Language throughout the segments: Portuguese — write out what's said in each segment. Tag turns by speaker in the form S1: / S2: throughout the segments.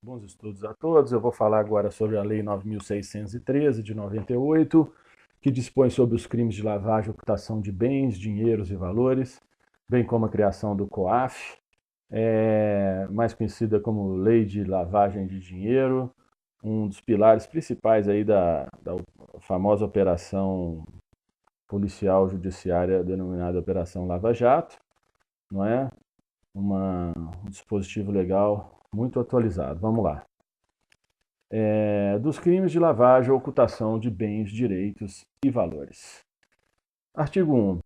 S1: Bons estudos a todos. Eu vou falar agora sobre a Lei 9.613 de 98, que dispõe sobre os crimes de lavagem e ocultação de bens, dinheiros e valores, bem como a criação do COAF, mais conhecida como Lei de Lavagem de Dinheiro, um dos pilares principais aí da famosa operação policial judiciária denominada Operação Lava Jato, não é? Um dispositivo legal muito atualizado. Vamos lá. Dos crimes de lavagem ou ocultação de bens, direitos e valores. Artigo 1.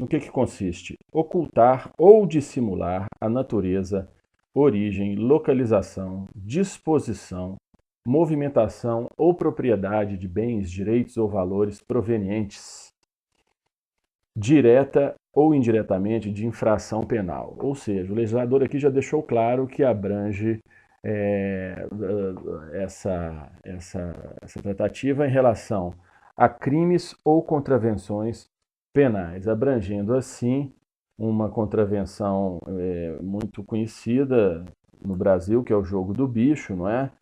S1: No que consiste? Ocultar ou dissimular a natureza, origem, localização, disposição, movimentação ou propriedade de bens, direitos ou valores provenientes, direta ou indiretamente, de infração penal. Ou seja, o legislador aqui já deixou claro que abrange essa tratativa em relação a crimes ou contravenções penais, abrangendo assim uma contravenção muito conhecida no Brasil, que é o jogo do bicho, não é?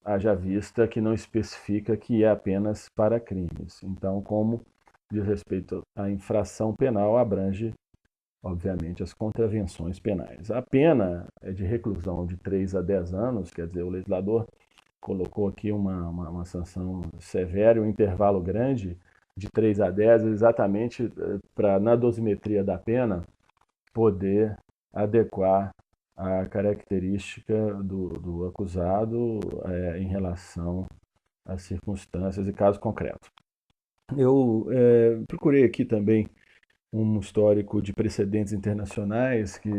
S1: Haja vista que não especifica que é apenas para crimes. Então, como diz respeito à infração penal, abrange, obviamente, as contravenções penais. A pena é de reclusão de 3 a 10 anos, quer dizer, o legislador colocou aqui uma sanção severa e um intervalo grande de 3 a 10, exatamente para, na dosimetria da pena, poder adequar a característica do acusado em relação às circunstâncias e caso concreto. Eu procurei aqui também um histórico de precedentes internacionais que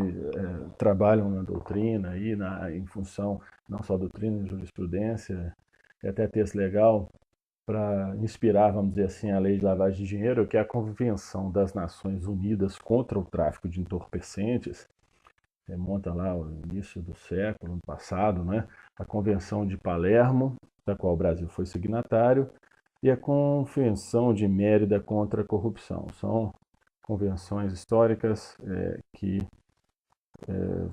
S1: trabalham na doutrina, aí, em função não só doutrina, jurisprudência, e até texto legal, para inspirar, vamos dizer assim, a lei de lavagem de dinheiro, que é a Convenção das Nações Unidas contra o Tráfico de Entorpecentes, remonta lá ao início do século passado, né? A Convenção de Palermo, da qual o Brasil foi signatário, e a Convenção de Mérida contra a Corrupção. São convenções históricas que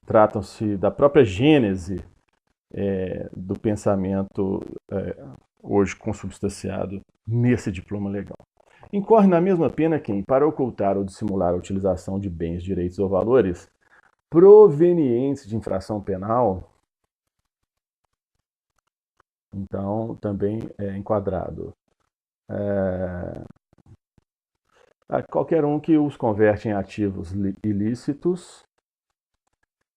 S1: tratam-se da própria gênese do pensamento hoje consubstanciado nesse diploma legal. Incorre na mesma pena quem, para ocultar ou dissimular a utilização de bens, direitos ou valores provenientes de infração penal, então também é enquadrado qualquer um que os converte em ativos ilícitos,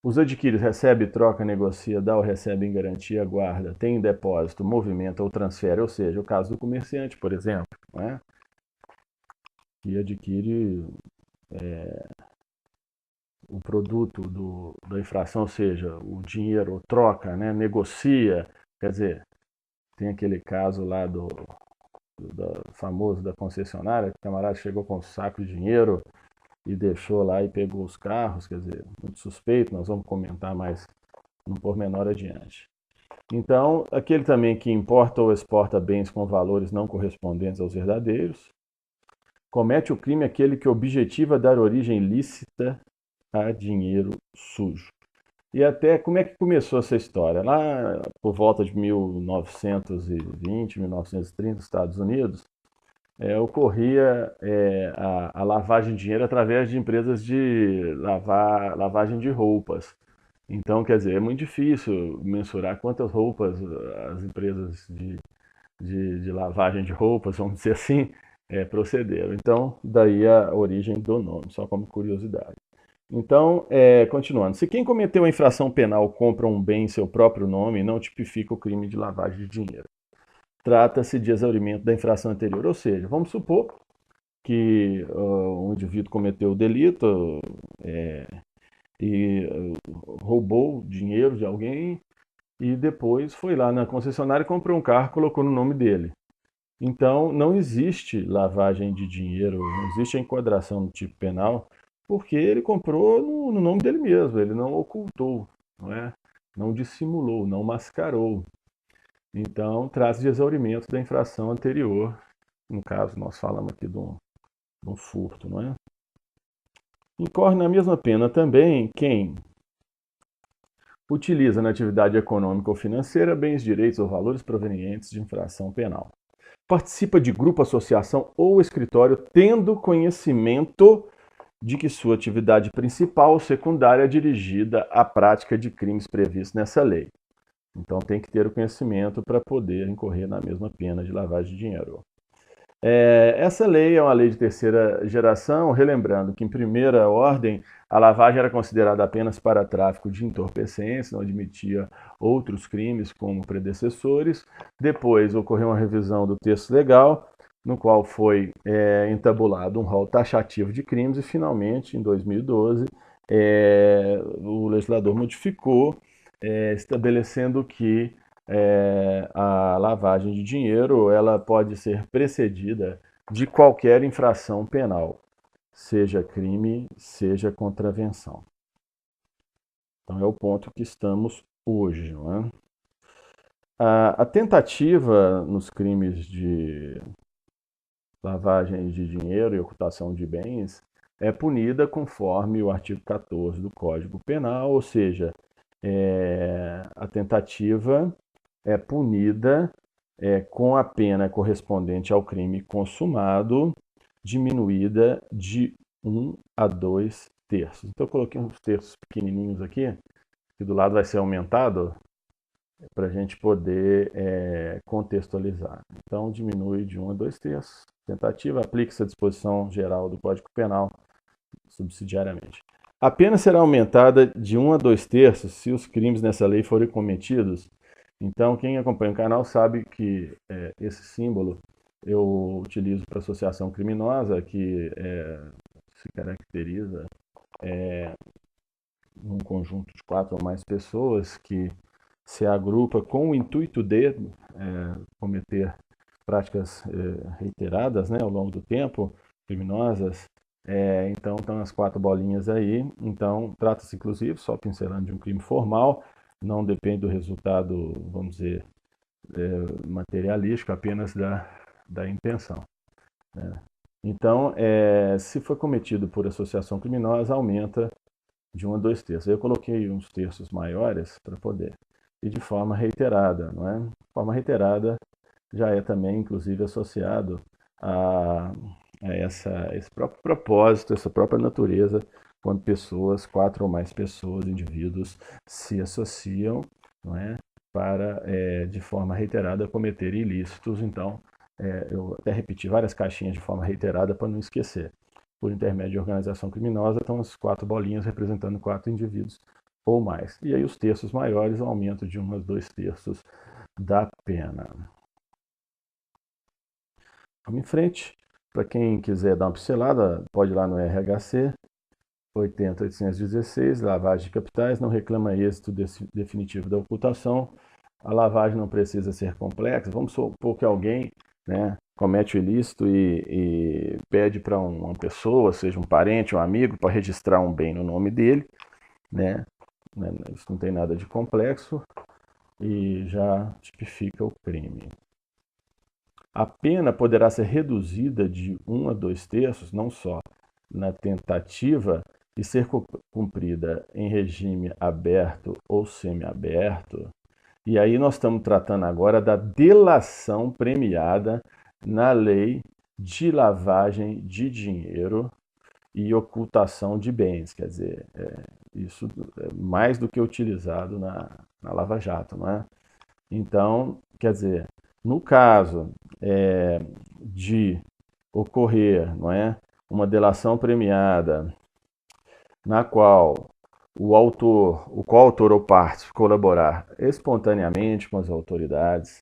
S1: os adquire, recebe, troca, negocia, dá ou recebe em garantia, guarda, tem em depósito, movimenta ou transfere, ou seja, o caso do comerciante, por exemplo, né? Que adquire o produto da infração, ou seja, o dinheiro, troca, né? Negocia, quer dizer, tem aquele caso lá do famoso da concessionária, que o camarada chegou com um saco de dinheiro e deixou lá e pegou os carros, quer dizer, muito suspeito, nós vamos comentar mais no pormenor adiante. Então, aquele também que importa ou exporta bens com valores não correspondentes aos verdadeiros, comete o crime aquele que objetiva dar origem lícita a dinheiro sujo. E até como é que começou essa história? Lá por volta de 1920, 1930, nos Estados Unidos, ocorria a lavagem de dinheiro através de empresas de lavagem de roupas. Então, quer dizer, é muito difícil mensurar quantas roupas as empresas de lavagem de roupas, vamos dizer assim, procederam. Então, daí a origem do nome, só como curiosidade. Então, continuando, se quem cometeu a infração penal compra um bem em seu próprio nome, não tipifica o crime de lavagem de dinheiro. Trata-se de exaurimento da infração anterior, ou seja, vamos supor que um indivíduo cometeu o delito e roubou dinheiro de alguém e depois foi lá na concessionária e comprou um carro e colocou no nome dele. Então, não existe lavagem de dinheiro, não existe a enquadração no tipo penal, porque ele comprou no nome dele mesmo, ele não ocultou, não é? Não dissimulou, não mascarou. Então, traz de exaurimento da infração anterior. No caso, nós falamos aqui de um furto, não é? Incorre na mesma pena também quem utiliza na atividade econômica ou financeira bens, direitos ou valores provenientes de infração penal. Participa de grupo, associação ou escritório tendo conhecimento de que sua atividade principal ou secundária é dirigida à prática de crimes previstos nessa lei. Então tem que ter o conhecimento para poder incorrer na mesma pena de lavagem de dinheiro. Essa lei é uma lei de terceira geração, relembrando que em primeira ordem a lavagem era considerada apenas para tráfico de entorpecentes, não admitia outros crimes como predecessores. Depois ocorreu uma revisão do texto legal, no qual foi entabulado um rol taxativo de crimes e finalmente, em 2012, o legislador modificou, estabelecendo que a lavagem de dinheiro ela pode ser precedida de qualquer infração penal, seja crime, seja contravenção. Então é o ponto que estamos hoje, não é? A tentativa nos crimes de lavagem de dinheiro e ocultação de bens é punida conforme o artigo 14 do Código Penal, ou seja, a tentativa é punida com a pena correspondente ao crime consumado, diminuída de 1 a 2 terços. Então eu coloquei uns terços pequenininhos aqui, que do lado vai ser aumentado, para a gente poder contextualizar. Então diminui de 1 a 2 terços. Tentativa, aplica-se a disposição geral do Código Penal subsidiariamente. A pena será aumentada de 1 a 2 terços se os crimes nessa lei forem cometidos. Então, quem acompanha o canal sabe que esse símbolo eu utilizo para associação criminosa, que se caracteriza num conjunto de 4 ou mais pessoas que se agrupa com o intuito de cometer práticas reiteradas, né, ao longo do tempo, criminosas. Então, estão as 4 bolinhas aí. Então, trata-se, inclusive, só pincelando, de um crime formal, não depende do resultado, vamos dizer, materialístico, apenas da intenção. Né? Então, se for cometido por associação criminosa, aumenta de 1 a 2 terços. Eu coloquei uns terços maiores para poder. E de forma reiterada, não é? De forma reiterada já é também, inclusive, associado a esse próprio propósito, essa própria natureza, quando pessoas, 4 ou mais pessoas, indivíduos, se associam, não é, para, de forma reiterada, cometer ilícitos. Então, eu até repeti várias caixinhas de forma reiterada para não esquecer. Por intermédio de organização criminosa, estão as 4 bolinhas representando 4 indivíduos ou mais. E aí os terços maiores, o aumento de 1 a 2 terços da pena. Vamos em frente. Para quem quiser dar uma pincelada, pode ir lá no RHC 80.816, lavagem de capitais, não reclama êxito definitivo da ocultação. A lavagem não precisa ser complexa. Vamos supor que alguém, né, comete o ilícito e pede para uma pessoa, seja um parente, um amigo, para registrar um bem no nome dele, né? Isso não tem nada de complexo e já tipifica o crime. A pena poderá ser reduzida de 1 a 2 terços, não só na tentativa, e ser cumprida em regime aberto ou semiaberto. E aí nós estamos tratando agora da delação premiada na lei de lavagem de dinheiro e ocultação de bens. Quer dizer, isso é mais do que utilizado na Lava Jato, não é? Então, quer dizer, no caso de ocorrer, não é, uma delação premiada na qual o coautor ou parte colaborar espontaneamente com as autoridades,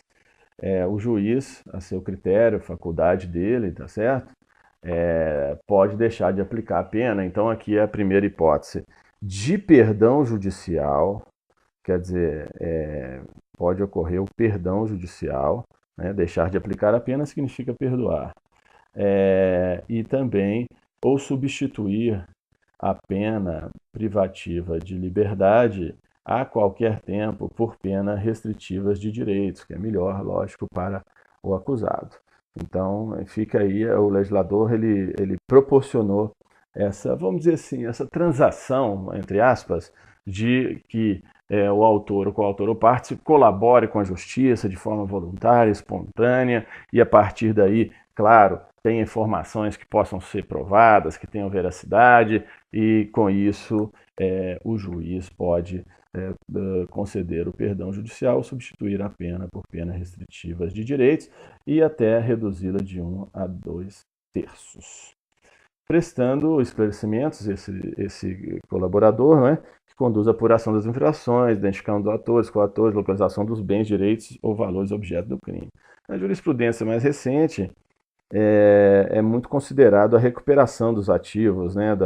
S1: o juiz, a seu critério, faculdade dele, tá certo? Pode deixar de aplicar a pena. Então aqui é a primeira hipótese de perdão judicial, quer dizer, pode ocorrer o perdão judicial, né? Deixar de aplicar a pena significa perdoar. E também, ou substituir a pena privativa de liberdade a qualquer tempo por pena restritivas de direitos, que é melhor, lógico, para o acusado. Então, fica aí, o legislador ele proporcionou essa, vamos dizer assim, essa transação, entre aspas, de que o autor, o coautor ou parte colabore com a justiça de forma voluntária, espontânea, e a partir daí, claro, tem informações que possam ser provadas, que tenham veracidade, e com isso o juiz pode conceder o perdão judicial, substituir a pena por penas restritivas de direitos e até reduzi-la de 1 a 2/3. Prestando esclarecimentos, esse colaborador, né, que conduz a apuração das infrações, identificando os atores, coatores, localização dos bens, direitos ou valores objeto do crime. Na jurisprudência mais recente, é muito considerado a recuperação dos ativos, né,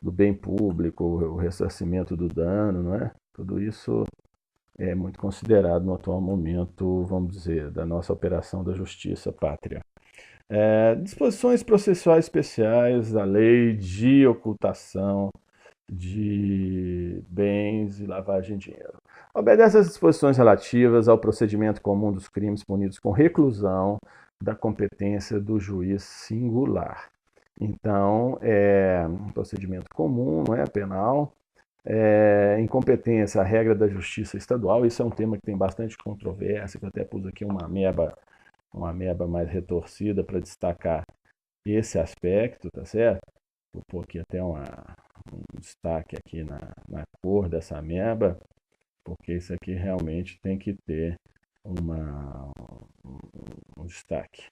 S1: do bem público, o ressarcimento do dano, não é? Tudo isso é muito considerado no atual momento, vamos dizer, da nossa operação da justiça pátria. Disposições processuais especiais da lei de ocultação de bens e lavagem de dinheiro. Obedece às disposições relativas ao procedimento comum dos crimes punidos com reclusão da competência do juiz singular. Então, é um procedimento comum, não é penal. Incompetência, a regra da justiça estadual, isso é um tema que tem bastante controvérsia, que eu até pus aqui uma ameba mais retorcida para destacar esse aspecto, tá certo? Vou pôr aqui até um destaque aqui na cor dessa ameba, porque isso aqui realmente tem que ter um destaque.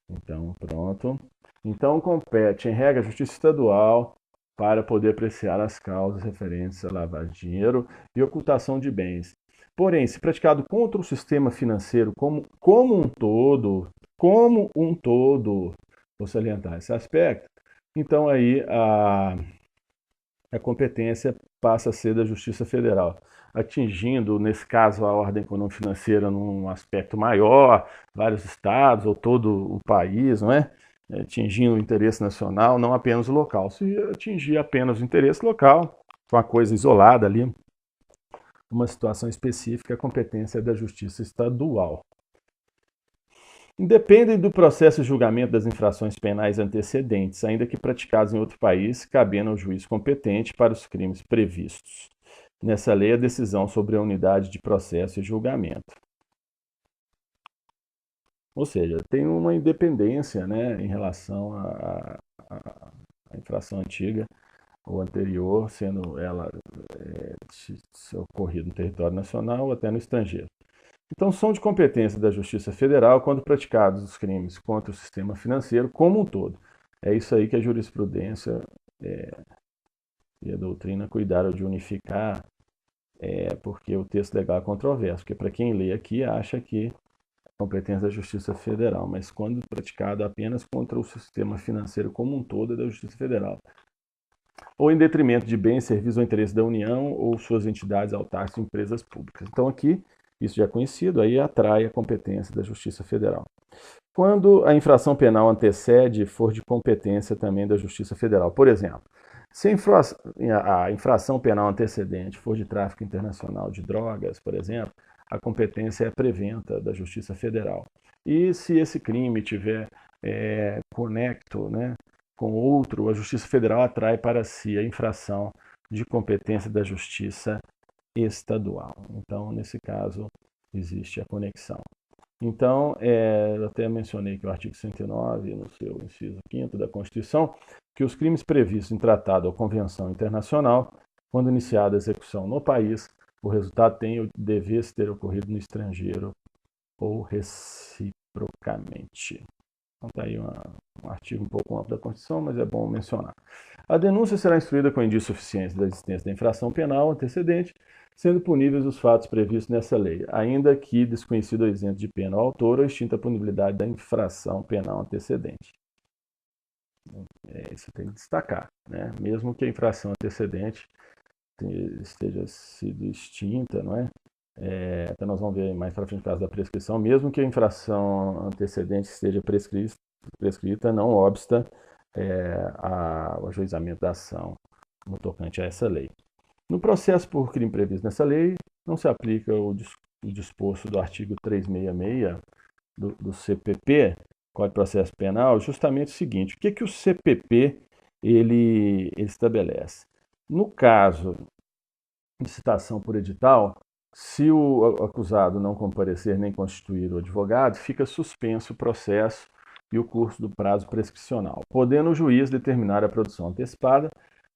S1: Então, pronto. Então, compete, em regra, a Justiça Estadual para poder apreciar as causas referentes a lavagem de dinheiro e ocultação de bens. Porém, se praticado contra o sistema financeiro como um todo, vou salientar esse aspecto, então aí a competência passa a ser da Justiça Federal, atingindo, nesse caso, a ordem econômico-financeira num aspecto maior, vários estados ou todo o país, não é? Atingindo o interesse nacional, não apenas o local. Se atingir apenas o interesse local, com a coisa isolada ali, uma situação específica, a competência é da Justiça Estadual. Independem do processo de julgamento das infrações penais antecedentes, ainda que praticados em outro país, cabendo ao juiz competente para os crimes previstos. Nessa lei, a decisão sobre a unidade de processo e julgamento. Ou seja, tem uma independência, né, em relação à infração antiga ou anterior, sendo ela ocorrida no território nacional ou até no estrangeiro. Então, são de competência da Justiça Federal quando praticados os crimes contra o sistema financeiro como um todo. É isso aí que a jurisprudência e a doutrina cuidaram de unificar, porque o texto legal é controverso, porque para quem lê aqui acha que competência da Justiça Federal, mas quando praticado apenas contra o sistema financeiro como um todo é da Justiça Federal, ou em detrimento de bens, serviços ou interesses da União ou suas entidades autárquicas ou empresas públicas. Então aqui, isso já é conhecido, aí atrai a competência da Justiça Federal. Quando a infração penal antecede, for de competência também da Justiça Federal. Por exemplo, se a infração penal antecedente for de tráfico internacional de drogas, por exemplo, a competência é preventa da Justiça Federal. E se esse crime tiver conecto, né, com outro, a Justiça Federal atrai para si a infração de competência da Justiça Estadual. Então, nesse caso, existe a conexão. Então, eu até mencionei que o artigo 109, no seu inciso 5º da Constituição, que os crimes previstos em tratado ou convenção internacional, quando iniciada a execução no país, o resultado tem o dever ter ocorrido no estrangeiro ou reciprocamente. Então, está aí um artigo um pouco amplo da Constituição, mas é bom mencionar. A denúncia será instruída com indícios suficientes da existência da infração penal antecedente, sendo puníveis os fatos previstos nessa lei, ainda que desconhecido ou isento de pena ao autor ou extinta a punibilidade da infração penal antecedente. Isso tem que destacar, né? Mesmo que a infração antecedente esteja sido extinta, não é? Até nós vamos ver mais para frente o caso da prescrição, mesmo que a infração antecedente esteja prescrita, não obsta o ajuizamento da ação no tocante a essa lei. No processo por crime previsto nessa lei, não se aplica o disposto do artigo 366 do CPP, Código de Processo Penal, justamente o seguinte: o que o CPP ele estabelece? No caso licitação por edital, se o acusado não comparecer nem constituir o advogado, fica suspenso o processo e o curso do prazo prescricional, podendo o juiz determinar a produção antecipada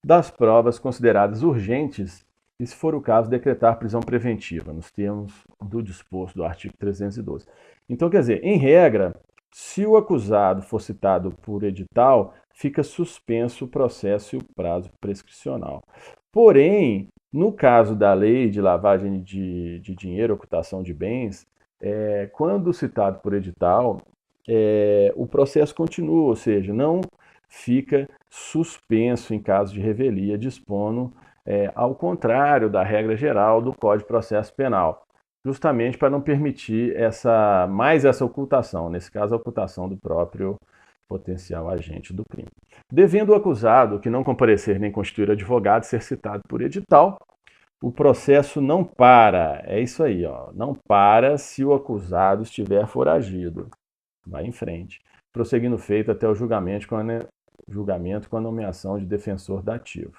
S1: das provas consideradas urgentes e, se for o caso, decretar prisão preventiva, nos termos do disposto do artigo 312. Então, quer dizer, em regra, se o acusado for citado por edital, fica suspenso o processo e o prazo prescricional. Porém, no caso da lei de lavagem de dinheiro, ocultação de bens, quando citado por edital, o processo continua, ou seja, não fica suspenso em caso de revelia, dispondo ao contrário da regra geral do Código de Processo Penal, justamente para não permitir mais essa ocultação, nesse caso a ocultação do próprio potencial agente do crime. Devendo o acusado que não comparecer nem constituir advogado ser citado por edital, o processo não para, é isso aí, ó, não para se o acusado estiver foragido. Vai em frente, prosseguindo feito até o julgamento com a nomeação de defensor dativo.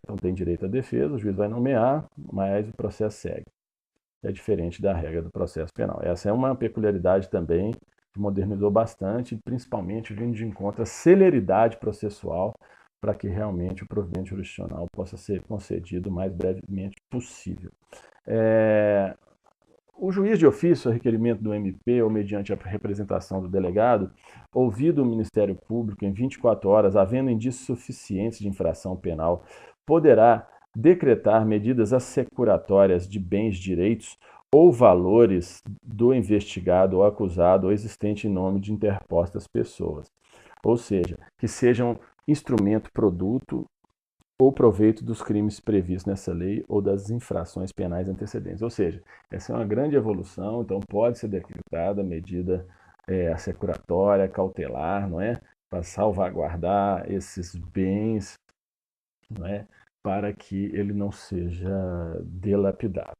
S1: Então tem direito à defesa, o juiz vai nomear, mas o processo segue. É diferente da regra do processo penal. Essa é uma peculiaridade também que modernizou bastante, principalmente vindo de encontro à celeridade processual, para que realmente o provimento jurisdicional possa ser concedido o mais brevemente possível. O juiz de ofício, a requerimento do MP ou mediante a representação do delegado, ouvido o Ministério Público em 24 horas, havendo indícios suficientes de infração penal, poderá decretar medidas assecuratórias de bens, direitos ou valores do investigado ou acusado ou existente em nome de interpostas pessoas. Ou seja, que sejam instrumento, produto ou proveito dos crimes previstos nessa lei ou das infrações penais antecedentes. Ou seja, essa é uma grande evolução, então pode ser decretada medida assecuratória, cautelar, não é? Para salvaguardar esses bens, não é? Para que ele não seja dilapidado.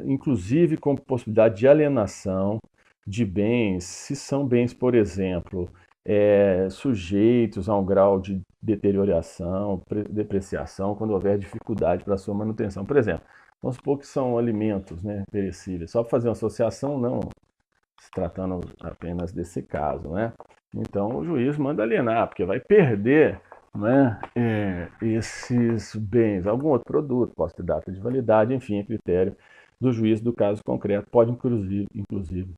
S1: Inclusive com possibilidade de alienação de bens, se são bens, por exemplo, sujeitos a um grau de deterioração, depreciação, quando houver dificuldade para a sua manutenção. Por exemplo, vamos supor que são alimentos, né, perecíveis. Só para fazer uma associação, não se tratando apenas desse caso, né? Então o juiz manda alienar, porque vai perder, né, esses bens, algum outro produto, pode ter data de validade, enfim, é critério do juiz do caso concreto, pode inclusive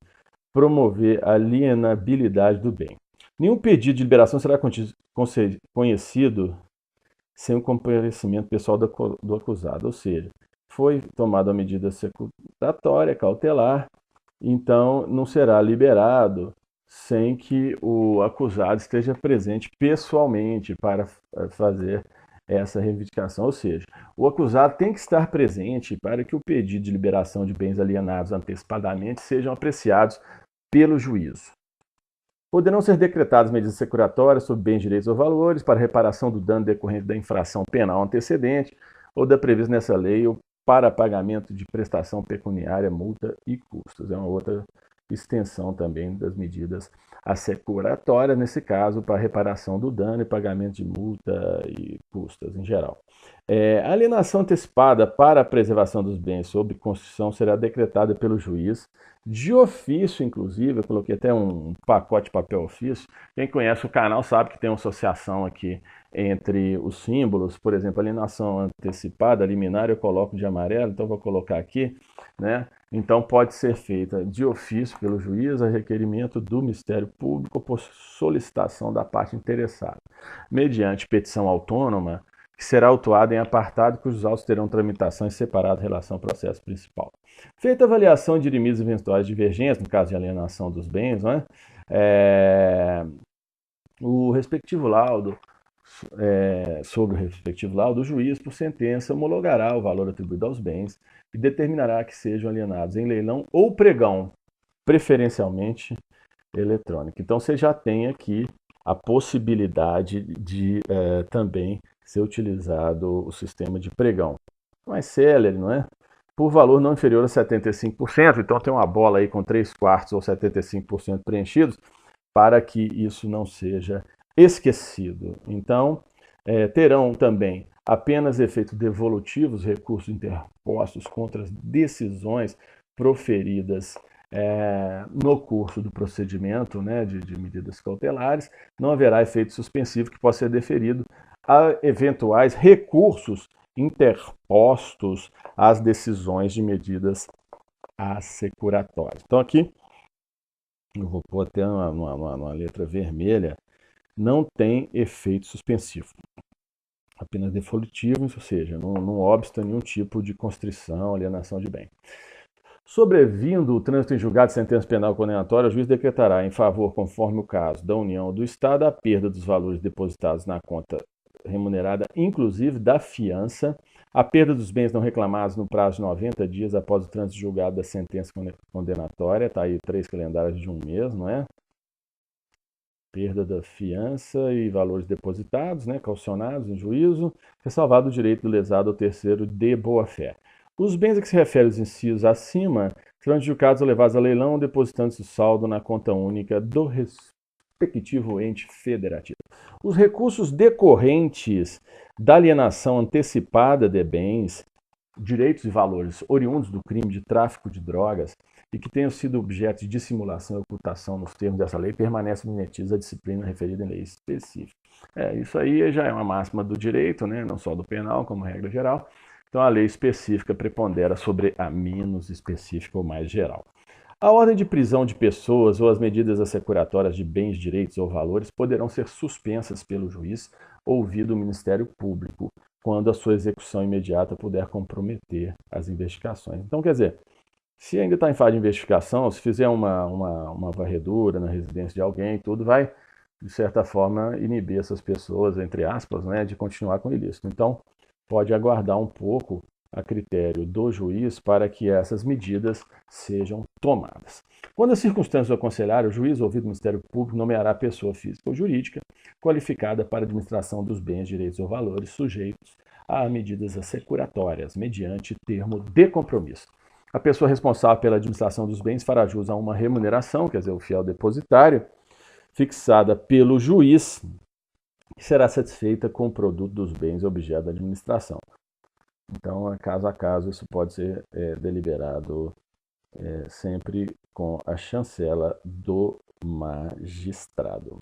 S1: promover a alienabilidade do bem. Nenhum pedido de liberação será conhecido sem o comparecimento pessoal do acusado, ou seja, foi tomada a medida securatória, cautelar, então não será liberado sem que o acusado esteja presente pessoalmente para fazer essa reivindicação. Ou seja, o acusado tem que estar presente para que o pedido de liberação de bens alienados antecipadamente sejam apreciados pelo juízo. Poderão ser decretadas medidas securatórias sobre bens, direitos ou valores para reparação do dano decorrente da infração penal antecedente ou da prevista nessa lei ou para pagamento de prestação pecuniária, multa e custos. É uma outra extensão também das medidas assecuratórias, nesse caso, para reparação do dano e pagamento de multa e custos em geral. A alienação antecipada para a preservação dos bens sob construção será decretada pelo juiz, de ofício, inclusive. Eu coloquei até um pacote de papel ofício. Quem conhece o canal sabe que tem uma associação aqui entre os símbolos. Por exemplo, alienação antecipada, liminar, eu coloco de amarelo, então vou colocar aqui, né? Então pode ser feita de ofício pelo juiz a requerimento do Ministério Público por solicitação da parte interessada, mediante petição autônoma, que será autuada em apartado, cujos autos terão tramitação em separado em relação ao processo principal. Feita a avaliação de limites eventuais divergentes, no caso de alienação dos bens, não é? O respectivo laudo, sobre o respectivo laudo, o juiz, por sentença, homologará o valor atribuído aos bens e determinará que sejam alienados em leilão ou pregão, preferencialmente eletrônico. Então você já tem aqui a possibilidade de também ser utilizado o sistema de pregão. Mais célere, não é? Por valor não inferior a 75%, então tem uma bola aí com 3/4 ou 75% preenchidos, para que isso não seja esquecido. Então, terão também apenas efeitos devolutivos, recursos interpostos contra as decisões proferidas no curso do procedimento, né, de medidas cautelares. Não haverá efeito suspensivo que possa ser deferido a eventuais recursos interpostos às decisões de medidas assecuratórias. Então aqui, eu vou pôr até uma letra vermelha, não tem efeito suspensivo, apenas devolutivo, ou seja, não obsta nenhum tipo de constrição, alienação de bem. Sobrevindo o trânsito em julgado de sentença penal condenatória, o juiz decretará em favor, conforme o caso, da União ou do Estado, a perda dos valores depositados na conta remunerada, inclusive da fiança, a perda dos bens não reclamados no prazo de 90 dias após o trânsito julgado da sentença condenatória, está aí 3 calendários de um mês, não é? Perda da fiança e valores depositados, né, calcionados em juízo, ressalvado o direito do lesado ao terceiro de boa-fé. Os bens a que se refere os incisos acima serão adjudicados ou levados a leilão, depositando-se o saldo na conta única do respectivo ente federativo. Os recursos decorrentes da alienação antecipada de bens, direitos e valores oriundos do crime de tráfico de drogas e que tenham sido objeto de dissimulação e ocultação nos termos dessa lei, permanecem submetidos à disciplina referida em lei específica. Isso aí já é uma máxima do direito, né? Não só do penal, como regra geral. Então, a lei específica prepondera sobre a menos específica ou mais geral. A ordem de prisão de pessoas ou as medidas assecuratórias de bens, direitos ou valores poderão ser suspensas pelo juiz, ouvido o Ministério Público, quando a sua execução imediata puder comprometer as investigações. Então, quer dizer, se ainda está em fase de investigação, se fizer uma varredura na residência de alguém, tudo vai, de certa forma, inibir essas pessoas, entre aspas, né, de continuar com o ilícito. Então, pode aguardar um pouco a critério do juiz para que essas medidas sejam tomadas. Quando as circunstâncias o aconselharem, o juiz, ouvido o Ministério Público, nomeará pessoa física ou jurídica qualificada para a administração dos bens, direitos ou valores sujeitos a medidas assecuratórias, mediante termo de compromisso. A pessoa responsável pela administração dos bens fará jus a uma remuneração, quer dizer, o fiel depositário, fixada pelo juiz, que será satisfeita com o produto dos bens objeto da administração. Então, caso a caso, isso pode ser deliberado sempre com a chancela do magistrado.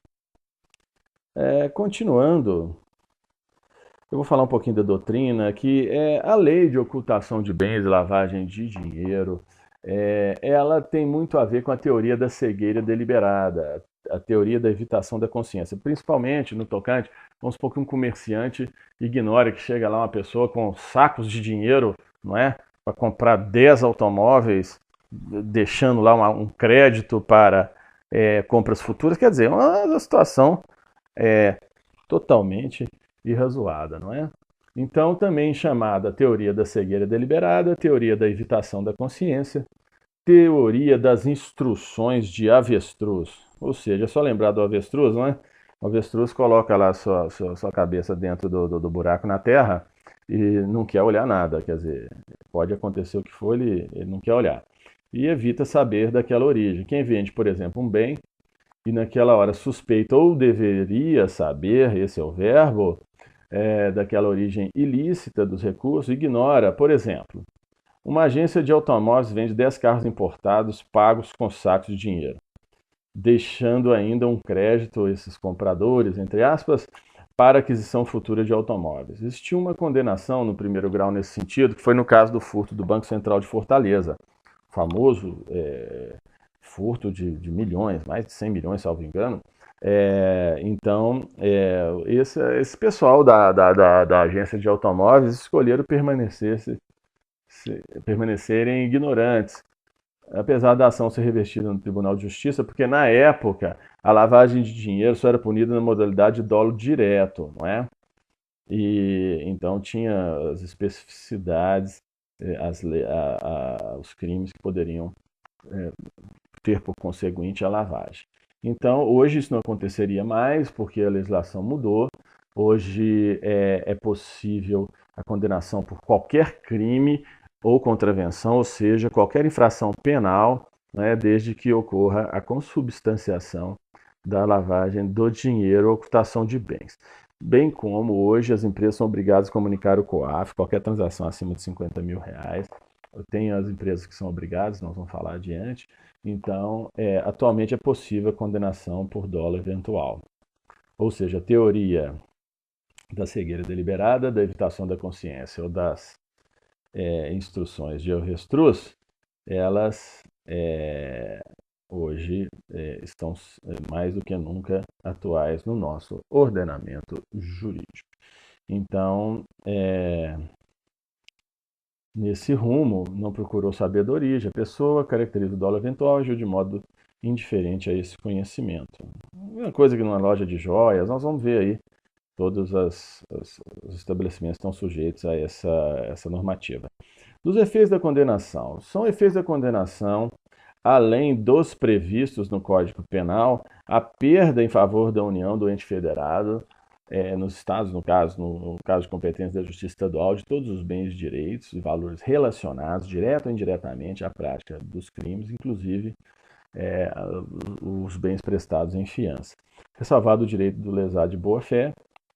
S1: Continuando, eu vou falar um pouquinho da doutrina, que a lei de ocultação de bens e lavagem de dinheiro, ela tem muito a ver com a teoria da cegueira deliberada, a teoria da evitação da consciência, principalmente no tocante, vamos supor que um comerciante ignore que chega lá uma pessoa com sacos de dinheiro, não é, para comprar 10 automóveis, deixando lá um crédito para compras futuras, quer dizer, uma situação totalmente irrazoada, não é? Então, também chamada teoria da cegueira deliberada, teoria da evitação da consciência, teoria das instruções de avestruz. Ou seja, é só lembrar do avestruz, não é? O avestruz coloca lá sua cabeça dentro do buraco na terra e não quer olhar nada. Quer dizer, pode acontecer o que for, ele não quer olhar. E evita saber daquela origem. Quem vende, por exemplo, um bem e naquela hora suspeita ou deveria saber, esse é o verbo, daquela origem ilícita dos recursos, ignora, por exemplo, uma agência de automóveis vende 10 carros importados pagos com sacos de dinheiro, deixando ainda um crédito a esses compradores, entre aspas, para aquisição futura de automóveis. Existiu uma condenação no primeiro grau nesse sentido, que foi no caso do furto do Banco Central de Fortaleza, o famoso furto de milhões, mais de 100 milhões, salvo engano. Então, esse pessoal da agência de automóveis escolheram permanecerem ignorantes, apesar da ação ser revestida no Tribunal de Justiça, porque na época a lavagem de dinheiro só era punida na modalidade de dolo direto, não é? E então tinha as especificidades, os crimes que poderiam ter por conseguinte a lavagem. Então, hoje isso não aconteceria mais, porque a legislação mudou. Hoje é possível a condenação por qualquer crime ou contravenção, ou seja, qualquer infração penal, né, desde que ocorra a consubstanciação da lavagem do dinheiro ou ocultação de bens. bem como hoje as empresas são obrigadas a comunicar o COAF, qualquer transação acima de R$ 50 mil. Eu tenho as empresas que são obrigadas, nós vamos falar adiante. Então, atualmente é possível a condenação por dolo eventual. Ou seja, a teoria da cegueira deliberada, da evitação da consciência ou das instruções de avestruz, elas hoje estão mais do que nunca atuais no nosso ordenamento jurídico. Então, nesse rumo, não procurou saber da origem. A pessoa caracteriza o dolo eventual e agiu de modo indiferente a esse conhecimento. Uma coisa que numa loja de joias, nós vamos ver aí, todos os estabelecimentos estão sujeitos a essa normativa. Dos efeitos da condenação. São efeitos da condenação, além dos previstos no Código Penal, a perda em favor da União do ente federado, nos estados, no caso de competência da Justiça Estadual, de todos os bens, direitos e valores relacionados, direto ou indiretamente, à prática dos crimes, inclusive os bens prestados em fiança. Ressalvado o direito do lesado de boa-fé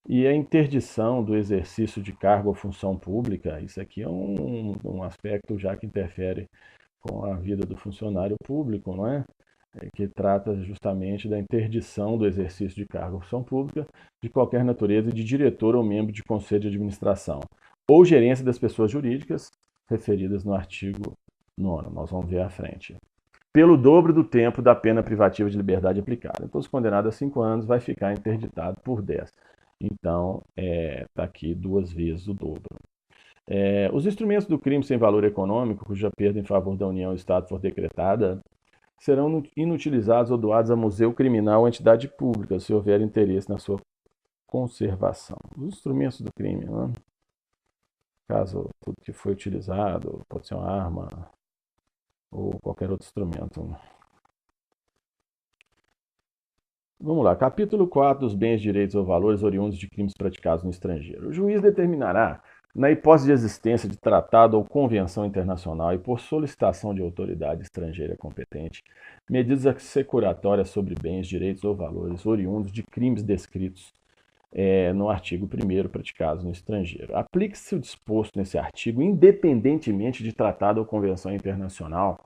S1: e a interdição do exercício de cargo ou função pública. Isso aqui é um aspecto já que interfere com a vida do funcionário público, não é? Que trata justamente da interdição do exercício de cargo ou função pública de qualquer natureza de diretor ou membro de conselho de administração ou gerência das pessoas jurídicas referidas no artigo 9º. Nós vamos ver à frente. Pelo dobro do tempo da pena privativa de liberdade aplicada. Então, se condenado a 5 anos, vai ficar interditado por 10. Então, está aqui 2 vezes o dobro. Os instrumentos do crime sem valor econômico, cuja perda em favor da União e Estado for decretada, serão inutilizados ou doados a museu criminal ou entidade pública, se houver interesse na sua conservação. Os instrumentos do crime, né? Caso tudo que foi utilizado, pode ser uma arma ou qualquer outro instrumento. Vamos lá, capítulo 4 dos bens, direitos ou valores oriundos de crimes praticados no estrangeiro. O juiz determinará, na hipótese de existência de tratado ou convenção internacional e por solicitação de autoridade estrangeira competente, medidas assecuratórias sobre bens, direitos ou valores oriundos de crimes descritos no artigo 1º praticados no estrangeiro. Aplique-se o disposto nesse artigo independentemente de tratado ou convenção internacional,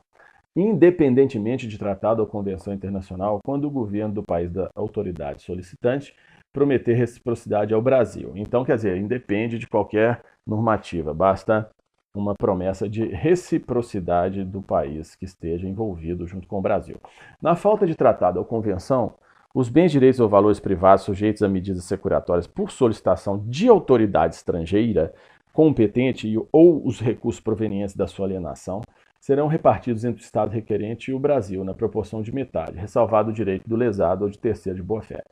S1: quando o governo do país da autoridade solicitante prometer reciprocidade ao Brasil. Então, quer dizer, independe de qualquer normativa, basta uma promessa de reciprocidade do país que esteja envolvido junto com o Brasil. Na falta de tratado ou convenção, os bens, direitos ou valores privados sujeitos a medidas securatórias por solicitação de autoridade estrangeira competente ou os recursos provenientes da sua alienação serão repartidos entre o Estado requerente e o Brasil, na proporção de metade, ressalvado o direito do lesado ou de terceiro de boa-fé.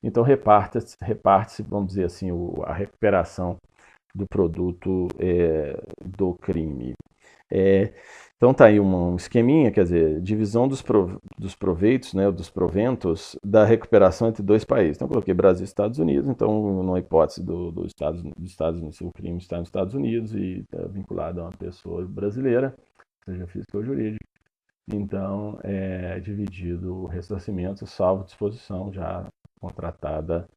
S1: Então, reparte-se, vamos dizer assim, a recuperação do produto do crime. Então, está aí um esqueminha, quer dizer, divisão dos proveitos, né, dos proventos da recuperação entre 2 países. Então, coloquei Brasil e Estados Unidos, então, numa hipótese dos Estados Unidos, o crime está nos Estados Unidos e está vinculado a uma pessoa brasileira, seja física ou jurídica, então é dividido o ressarcimento, salvo disposição já contratada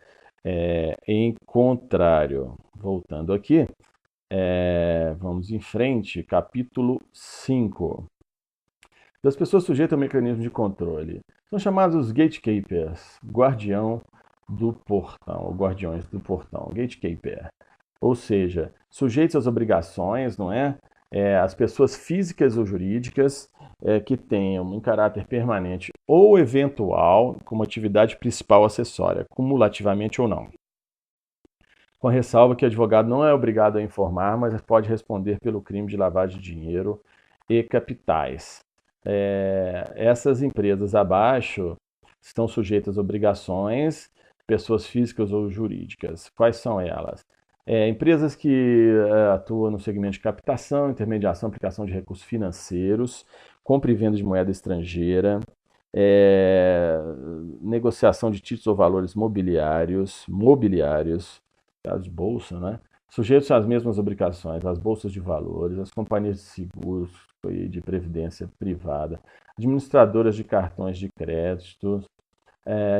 S1: em contrário. Voltando aqui, vamos em frente, capítulo 5. Das pessoas sujeitas ao mecanismo de controle. São chamados os gatekeepers, guardião do portão, ou guardiões do portão, gatekeeper. Ou seja, sujeitos às obrigações, não é? As pessoas físicas ou jurídicas que tenham em caráter permanente ou eventual como atividade principal acessória, cumulativamente ou não. Com a ressalva que o advogado não é obrigado a informar, mas pode responder pelo crime de lavagem de dinheiro e capitais. Essas empresas abaixo estão sujeitas a obrigações, pessoas físicas ou jurídicas. Quais são elas? Empresas que atuam no segmento de captação, intermediação, aplicação de recursos financeiros, compra e venda de moeda estrangeira, negociação de títulos ou valores mobiliários, caso de bolsa, né? Sujeitos às mesmas obrigações, as bolsas de valores, as companhias de seguros e de previdência privada, administradoras de cartões de crédito,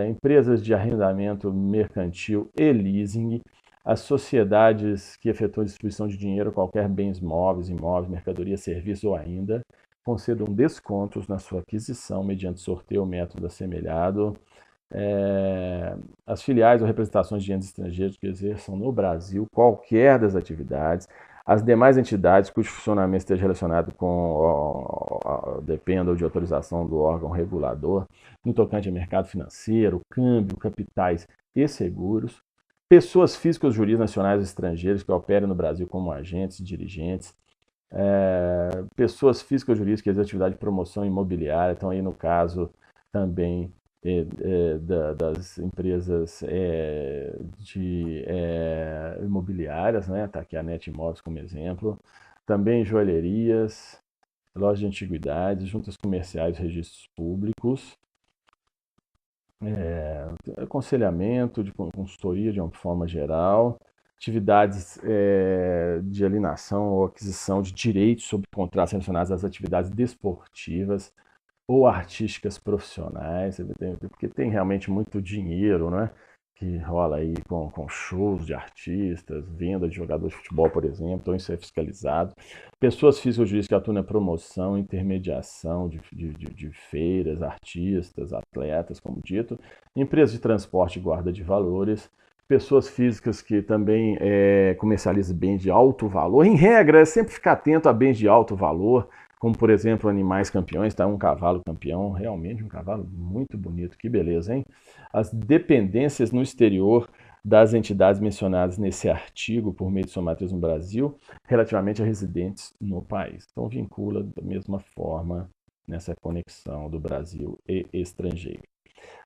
S1: empresas de arrendamento mercantil e leasing, as sociedades que efetuam distribuição de dinheiro a qualquer bens móveis, imóveis, mercadoria, serviço ou ainda, concedam descontos na sua aquisição mediante sorteio ou método assemelhado. As filiais ou representações de entes estrangeiros que exerçam no Brasil qualquer das atividades, as demais entidades cujo funcionamento esteja relacionado com, dependa de autorização do órgão regulador, no tocante a mercado financeiro, câmbio, capitais e seguros, pessoas físicas ou jurídicas nacionais ou estrangeiras que operem no Brasil como agentes e dirigentes, pessoas físicas ou jurídicas que exercem atividade de promoção imobiliária, então aí no caso também das empresas imobiliárias, né? Está aqui a NET Imóveis como exemplo, também joalherias, lojas de antiguidades, juntas comerciais, registros públicos, aconselhamento, de consultoria de uma forma geral, atividades de alienação ou aquisição de direitos sobre contratos relacionados às atividades desportivas ou artísticas profissionais, porque tem realmente muito dinheiro, né, que rola aí com shows de artistas, venda de jogadores de futebol, por exemplo, então isso é fiscalizado. Pessoas físicas ou jurídicas que atuam na promoção, intermediação de feiras, artistas, atletas, como dito, empresas de transporte e guarda de valores, pessoas físicas que também comercializam bens de alto valor. Em regra, é sempre ficar atento a bens de alto valor, como, por exemplo, animais campeões, tá? Um cavalo campeão, realmente um cavalo muito bonito, que beleza, hein? As dependências no exterior das entidades mencionadas nesse artigo por meio de sua matriz no Brasil, relativamente a residentes no país. Então, vincula da mesma forma nessa conexão do Brasil e estrangeiro.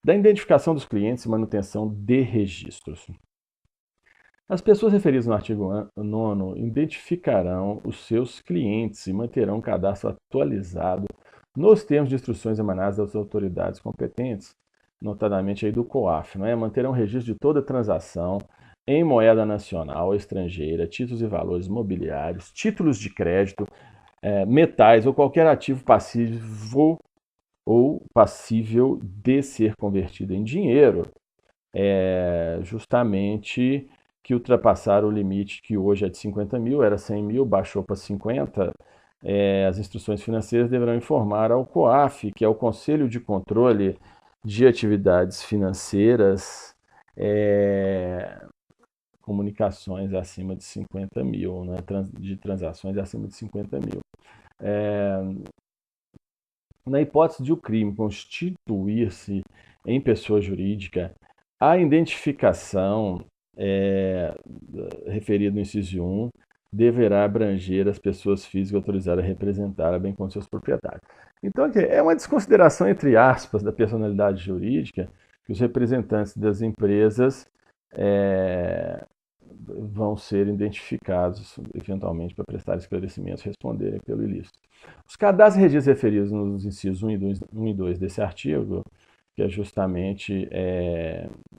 S1: Da identificação dos clientes e manutenção de registros. As pessoas referidas no artigo 9º identificarão os seus clientes e manterão um cadastro atualizado nos termos de instruções emanadas das autoridades competentes, notadamente aí do COAF, né? Manterão registro de toda transação em moeda nacional ou estrangeira, títulos e valores mobiliários, títulos de crédito, metais ou qualquer ativo passivo ou passível de ser convertido em dinheiro, justamente que ultrapassaram o limite que hoje é de 50 mil, era 100 mil, baixou para 50, as instruções financeiras deverão informar ao COAF, que é o Conselho de Controle de Atividades Financeiras, comunicações acima de 50 mil, né, de transações acima de 50 mil. Na hipótese de o crime constituir-se em pessoa jurídica, a identificação referida no inciso 1 deverá abranger as pessoas físicas autorizadas a representar, bem como seus proprietários. Então, é uma desconsideração, entre aspas, da personalidade jurídica, que os representantes das empresas vão ser identificados, eventualmente, para prestar esclarecimentos e responderem pelo ilícito. Os cadastros e registros referidos nos incisos 1 e 2 desse artigo, que é justamente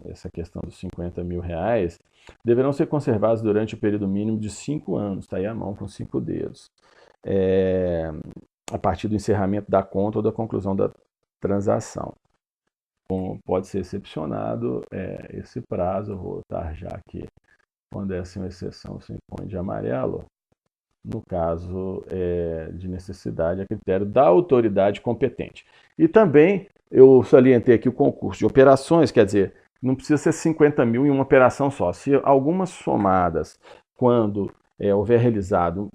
S1: essa questão dos 50 mil reais, deverão ser conservados durante o período mínimo de 5 anos, está aí a mão com 5 dedos, a partir do encerramento da conta ou da conclusão da transação. Pode ser excepcionado esse prazo, eu vou tarjar aqui, quando é assim uma exceção, se impõe de amarelo, no caso de necessidade, a critério da autoridade competente. E também eu salientei aqui o concurso de operações, quer dizer, não precisa ser 50 mil em uma operação só. Se algumas somadas, quando houver realizado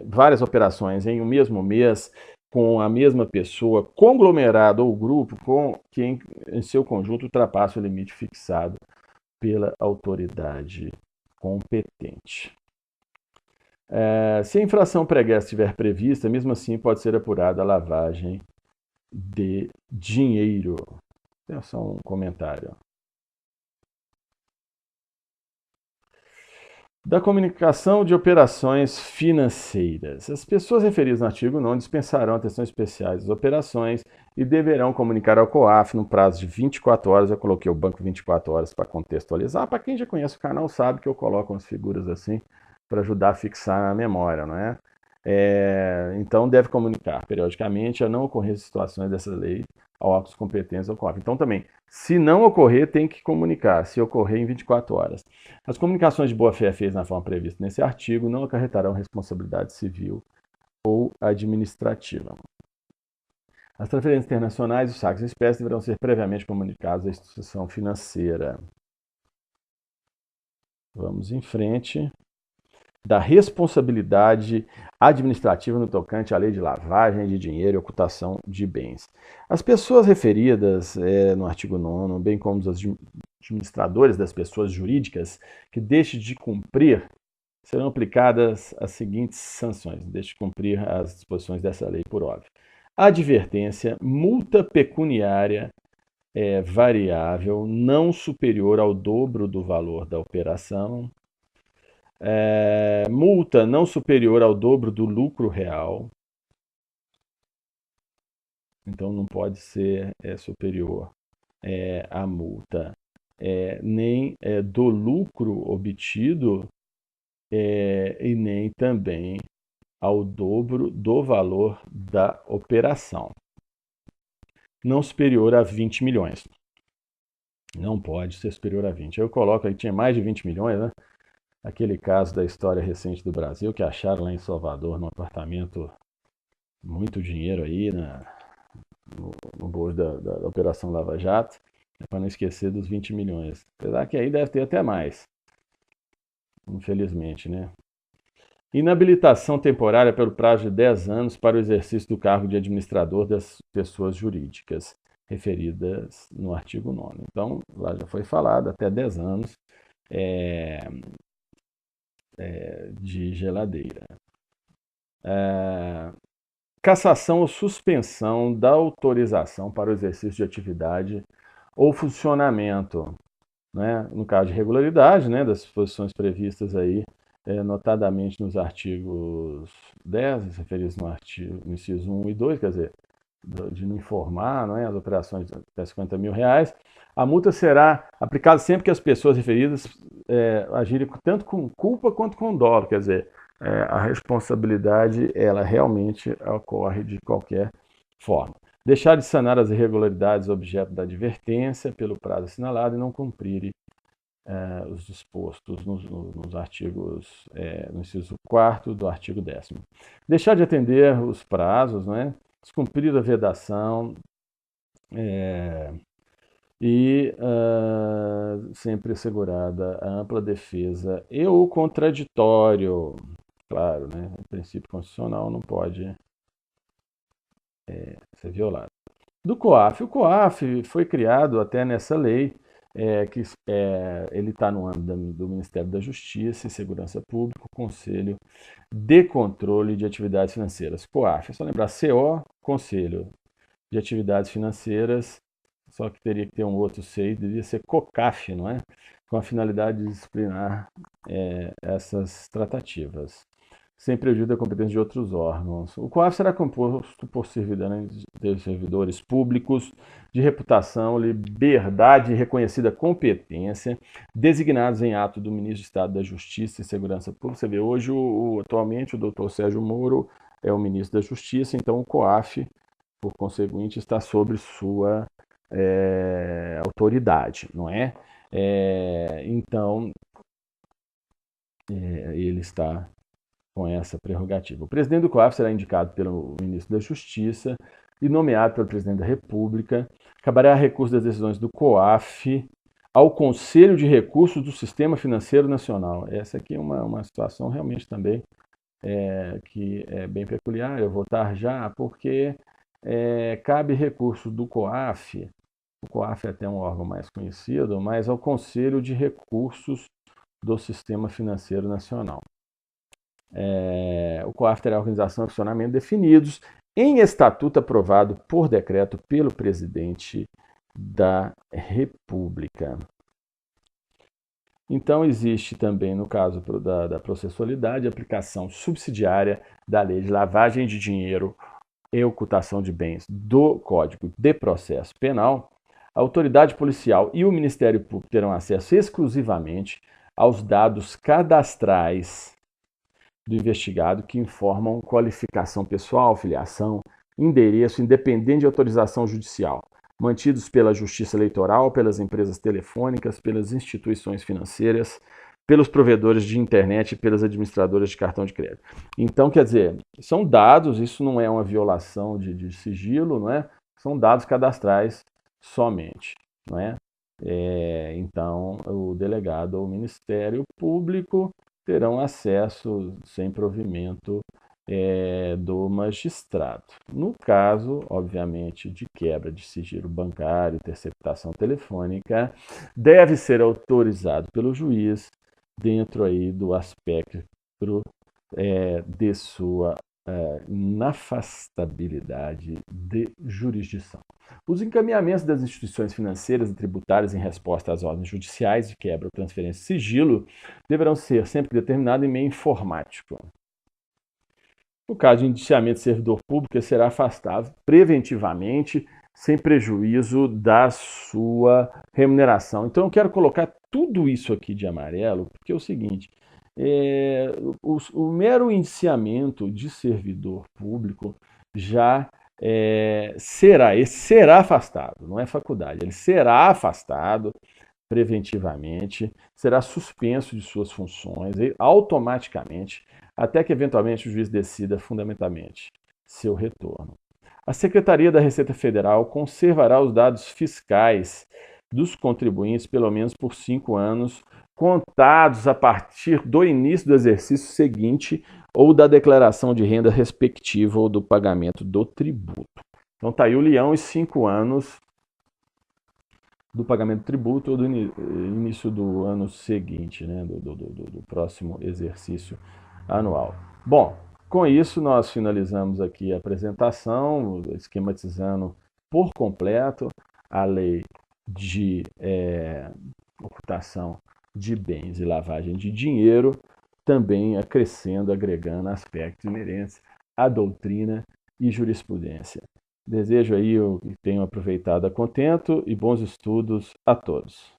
S1: várias operações em um mesmo mês, com a mesma pessoa, conglomerado ou grupo, que em seu conjunto ultrapassa o limite fixado pela autoridade competente. Se a infração pregressa estiver prevista, mesmo assim pode ser apurada a lavagem de dinheiro. Tem só um comentário. Da comunicação de operações financeiras. As pessoas referidas no artigo 9 dispensarão atenção especiais às operações e deverão comunicar ao COAF no prazo de 24 horas. Eu coloquei o banco 24 horas para contextualizar. Para quem já conhece o canal sabe que eu coloco umas figuras assim para ajudar a fixar a memória, não é? Então, deve comunicar periodicamente a não ocorrência de situações dessa lei ao órgão competentes ao COAF. Então, também, se não ocorrer, tem que comunicar, se ocorrer em 24 horas. As comunicações de boa-fé feitas na forma prevista nesse artigo não acarretarão responsabilidade civil ou administrativa. As transferências internacionais e os saques em espécie deverão ser previamente comunicados à instituição financeira. Vamos em frente. Da responsabilidade administrativa no tocante à lei de lavagem de dinheiro e ocultação de bens. As pessoas referidas no artigo 9º, bem como os administradores das pessoas jurídicas que deixem de cumprir, serão aplicadas as seguintes sanções, deixe de cumprir as disposições dessa lei, por óbvio. Advertência, multa pecuniária variável não superior ao dobro do valor da operação, multa não superior ao dobro do lucro real. Então não pode ser superior a multa nem do lucro obtido e nem também ao dobro do valor da operação. Não superior a 20 milhões. Não pode ser superior a 20. Eu coloco aí, tinha mais de 20 milhões, né? Aquele caso da história recente do Brasil, que acharam lá em Salvador, num apartamento, muito dinheiro aí no bolso da Operação Lava Jato, para não esquecer dos 20 milhões. Apesar que aí deve ter até mais, infelizmente, né? Inabilitação temporária pelo prazo de 10 anos para o exercício do cargo de administrador das pessoas jurídicas, referidas no artigo 9º. Então, lá já foi falado, até 10 anos de geladeira. Cassação ou suspensão da autorização para o exercício de atividade ou funcionamento, né? No caso de irregularidade, né, das disposições previstas aí, notadamente nos artigos 10, referidos no inciso 1 e 2, quer dizer, de não informar, não é, as operações de até 50 mil reais, a multa será aplicada sempre que as pessoas referidas agirem tanto com culpa quanto com dolo, quer dizer, a responsabilidade ela realmente ocorre de qualquer forma. Deixar de sanar as irregularidades objeto da advertência pelo prazo assinalado e não cumprirem os dispostos nos artigos, no inciso 4º do artigo 10º. Deixar de atender os prazos, né? Descumprir a vedação e sempre assegurada a ampla defesa e o contraditório. Claro, né? O princípio constitucional não pode ser violado. Do COAF. O COAF foi criado até nessa lei, que ele está no âmbito do Ministério da Justiça e Segurança Pública, o Conselho de Controle de Atividades Financeiras. COAF, é só lembrar, CO, Conselho de Atividades Financeiras, só que teria que ter um outro C, deveria ser COCAF, não é? Com a finalidade de disciplinar essas tratativas, sem prejuízo da competência de outros órgãos. O COAF será composto por servidores públicos de reputação, liberdade e reconhecida competência, designados em ato do Ministro de Estado da Justiça e Segurança Pública. Você vê, hoje, atualmente, o doutor Sérgio Moro é o Ministro da Justiça, então o COAF, por conseguinte, está sobre sua autoridade, não é? Então, ele está com essa prerrogativa. O presidente do COAF será indicado pelo ministro da Justiça e nomeado pelo presidente da República. Caberá recurso das decisões do COAF ao Conselho de Recursos do Sistema Financeiro Nacional. Essa aqui é uma situação realmente também que é bem peculiar. Eu vou estar já, porque cabe recurso do COAF. O COAF é até um órgão mais conhecido, mas ao Conselho de Recursos do Sistema Financeiro Nacional. O COAF terá organização e funcionamento definidos em estatuto aprovado por decreto pelo presidente da República. Então, existe também, no caso da processualidade, aplicação subsidiária da lei de lavagem de dinheiro e ocultação de bens do Código de Processo Penal. A autoridade policial e o Ministério Público terão acesso exclusivamente aos dados cadastrais do investigado que informam qualificação pessoal, filiação, endereço, independente de autorização judicial, mantidos pela Justiça Eleitoral, pelas empresas telefônicas, pelas instituições financeiras, pelos provedores de internet e pelas administradoras de cartão de crédito. Então, quer dizer, são dados, isso não é uma violação de sigilo, não é? São dados cadastrais somente, não é? Então, o delegado ou o Ministério Público terão acesso sem provimento do magistrado. No caso, obviamente, de quebra de sigilo bancário, interceptação telefônica, deve ser autorizado pelo juiz dentro aí do aspecto de sua inafastabilidade de jurisdição. Os encaminhamentos das instituições financeiras e tributárias em resposta às ordens judiciais de quebra ou transferência de sigilo deverão ser sempre determinados em meio informático. No caso de indiciamento de servidor público, ele será afastado preventivamente, sem prejuízo da sua remuneração. Então, eu quero colocar tudo isso aqui de amarelo, porque é o seguinte, o mero indiciamento de servidor público já será afastado, não é faculdade, ele será afastado preventivamente, será suspenso de suas funções automaticamente, até que eventualmente o juiz decida fundamentalmente seu retorno. A Secretaria da Receita Federal conservará os dados fiscais dos contribuintes pelo menos por 5 anos, contados a partir do início do exercício seguinte ou da declaração de renda respectiva ou do pagamento do tributo. Então está aí o leão e 5 anos do pagamento do tributo ou do início do ano seguinte, né, do próximo exercício anual. Bom, com isso nós finalizamos aqui a apresentação, esquematizando por completo a lei de ocultação de bens e lavagem de dinheiro, também acrescendo, agregando aspectos inerentes à doutrina e jurisprudência. Desejo aí que tenham aproveitado a contento e bons estudos a todos.